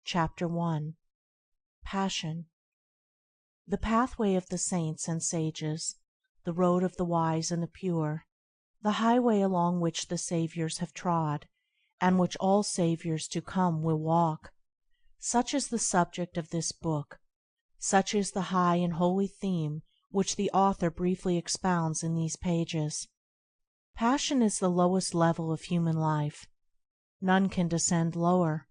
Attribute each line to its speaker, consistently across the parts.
Speaker 1: Chapter 1. Passion. The pathway of the saints and sages, the road of the wise and the pure, the highway along which the Saviours have trod, and which all Saviours to come will walk, such is the subject of this book, such is the high and holy theme which the author briefly expounds in these pages. Passion is the lowest level of human life. None can descend lower.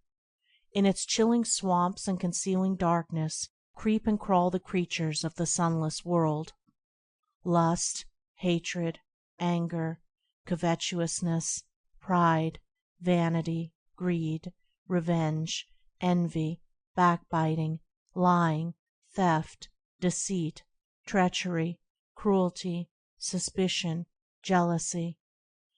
Speaker 1: In its chilling swamps and concealing darkness creep and crawl the creatures of the sunless world. Lust, hatred, anger, covetousness, pride, vanity, greed, revenge, envy, backbiting, lying, theft, deceit, treachery, cruelty, suspicion, jealousy.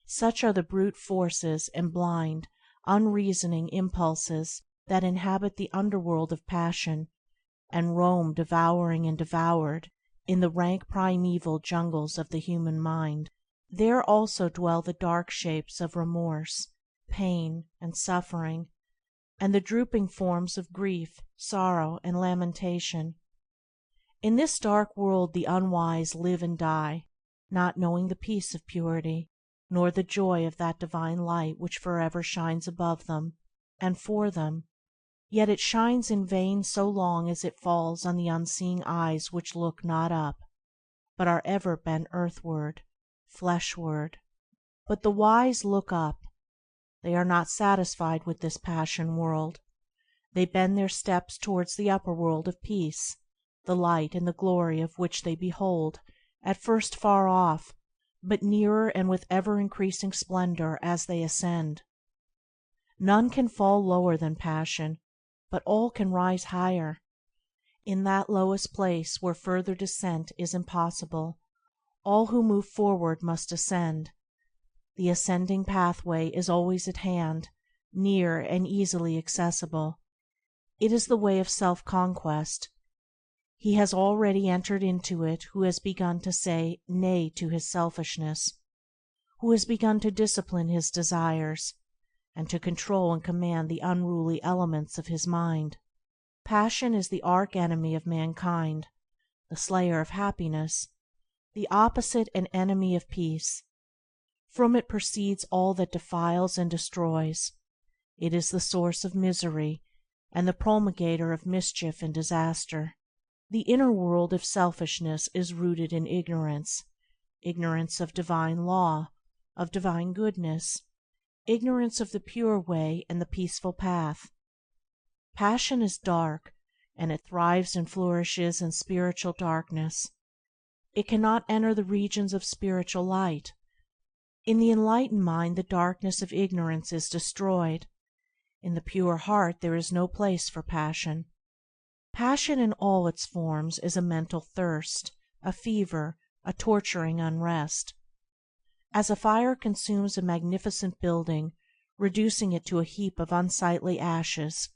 Speaker 1: Such are the brute forces and blind, unreasoning impulses that inhabit the underworld of passion, and roam devouring and devoured in the rank primeval jungles of the human mind. There also dwell the dark shapes of remorse, pain, and suffering, and the drooping forms of grief, sorrow, and lamentation. In this dark world the unwise live and die, not knowing the peace of purity, nor the joy of that divine light which forever shines above them and for them. Yet it shines in vain so long as it falls on the unseeing eyes which look not up, but are ever bent earthward, fleshward. But the wise look up. They are not satisfied with this passion world. They bend their steps towards the upper world of peace, the light and the glory of which they behold, at first far off, but nearer and with ever increasing splendor as they ascend. None can fall lower than passion, but all can rise higher. In that lowest place where further descent is impossible, all who move forward must ascend. The ascending pathway is always at hand, near and easily accessible. It is the way of self-conquest. He has already entered into it who has begun to say nay to his selfishness, who has begun to discipline his desires, and to control and command the unruly elements of his mind. Passion is the arch-enemy of mankind, the slayer of happiness, the opposite and enemy of peace. From it proceeds all that defiles and destroys. It is the source of misery, and the promulgator of mischief and disaster. The inner world of selfishness is rooted in ignorance of divine law, of divine goodness, ignorance of the pure way and the peaceful path. Passion is dark, and it thrives and flourishes in spiritual darkness. It cannot enter the regions of spiritual light. In the enlightened mind the darkness of ignorance is destroyed. In the pure heart there is no place for passion. Passion in all its forms is a mental thirst, a fever, a torturing unrest. As a fire consumes a magnificent building, reducing it to a heap of unsightly ashes,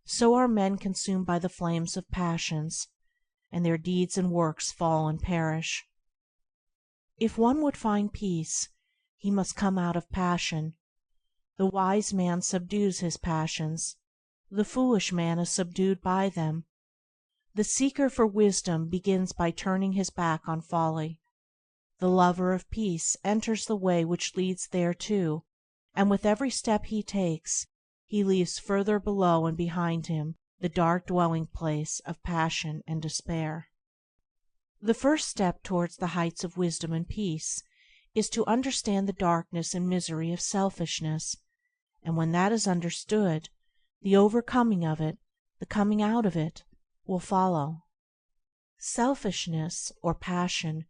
Speaker 1: so are men consumed by the flames of passions, and their deeds and works fall and perish. If one would find peace, he must come out of passion. The wise man subdues his passions. The foolish man is subdued by them. The seeker for wisdom begins by turning his back on folly. The lover of peace enters the way which leads thereto, and with every step he takes, he leaves further below and behind him the dark dwelling place of passion and despair. The first step towards the heights of wisdom and peace is to understand the darkness and misery of selfishness, and when that is understood, the overcoming of it, the coming out of it, will follow. Selfishness, or passion,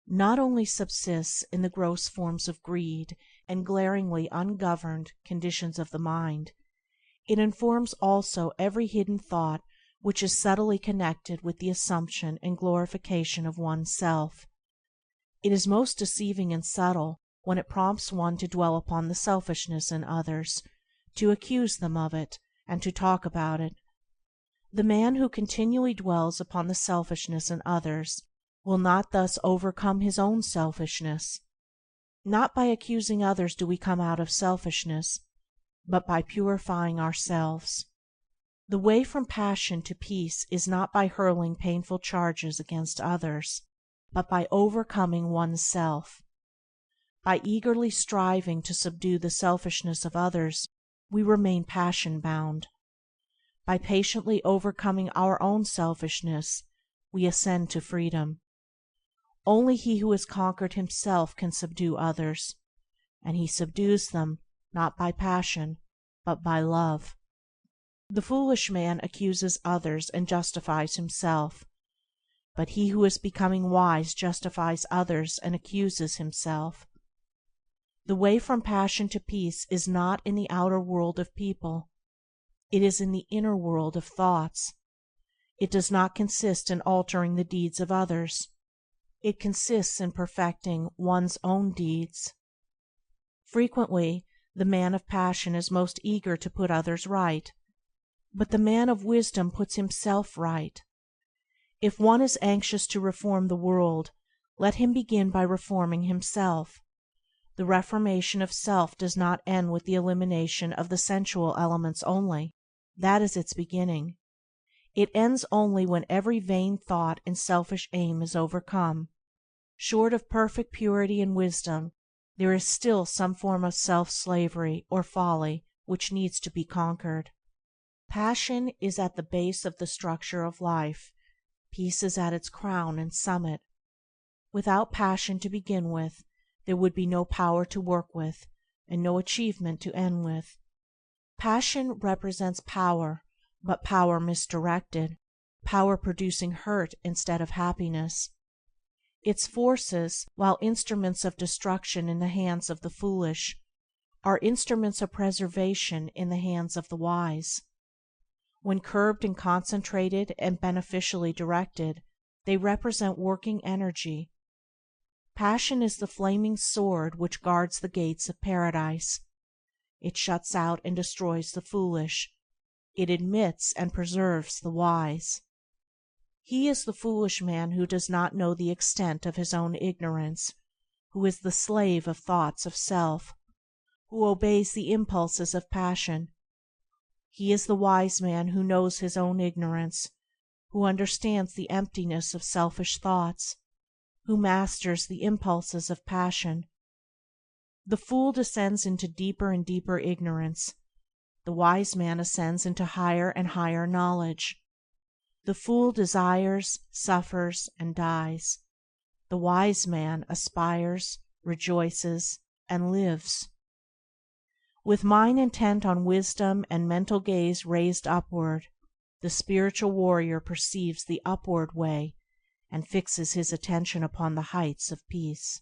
Speaker 1: not only subsists in the gross forms of greed and glaringly ungoverned conditions of the mind, it informs also every hidden thought which is subtly connected with the assumption and glorification of one's self. It is most deceiving and subtle when it prompts one to dwell upon the selfishness in others, to accuse them of it, and to talk about it. The man who continually dwells upon the selfishness in others will not thus overcome his own selfishness. Not by accusing others do we come out of selfishness, but by purifying ourselves. The way from passion to peace is not by hurling painful charges against others, but by overcoming one's self. By eagerly striving to subdue the selfishness of others, we remain passion-bound. By patiently overcoming our own selfishness, we ascend to freedom. Only he who has conquered himself can subdue others, and he subdues them not by passion, but by love. The foolish man accuses others and justifies himself, but he who is becoming wise justifies others and accuses himself. The way from passion to peace is not in the outer world of people. It is in the inner world of thoughts. It does not consist in altering the deeds of others. It consists in perfecting one's own deeds. Frequently, the man of passion is most eager to put others right, but the man of wisdom puts himself right. If one is anxious to reform the world, let him begin by reforming himself. The reformation of self does not end with the elimination of the sensual elements only. That is its beginning. It ends only when every vain thought and selfish aim is overcome. Short of perfect purity and wisdom, there is still some form of self-slavery or folly which needs to be conquered. Passion is at the base of the structure of life. Peace is at its crown and summit. Without passion to begin with, there would be no power to work with, and no achievement to end with. Passion represents power, but power misdirected, power producing hurt instead of happiness. Its forces, while instruments of destruction in the hands of the foolish, are instruments of preservation in the hands of the wise. When curbed and concentrated and beneficially directed, they represent working energy. Passion is the flaming sword which guards the gates of paradise. It shuts out and destroys the foolish. It admits and preserves the wise. He is the foolish man who does not know the extent of his own ignorance, who is the slave of thoughts of self, who obeys the impulses of passion. He is the wise man who knows his own ignorance, who understands the emptiness of selfish thoughts, who masters the impulses of passion. The fool descends into deeper and deeper ignorance. The wise man ascends into higher and higher knowledge. The fool desires, suffers, and dies. The wise man aspires, rejoices, and lives. With mind intent on wisdom and mental gaze raised upward, the spiritual warrior perceives the upward way and fixes his attention upon the heights of peace.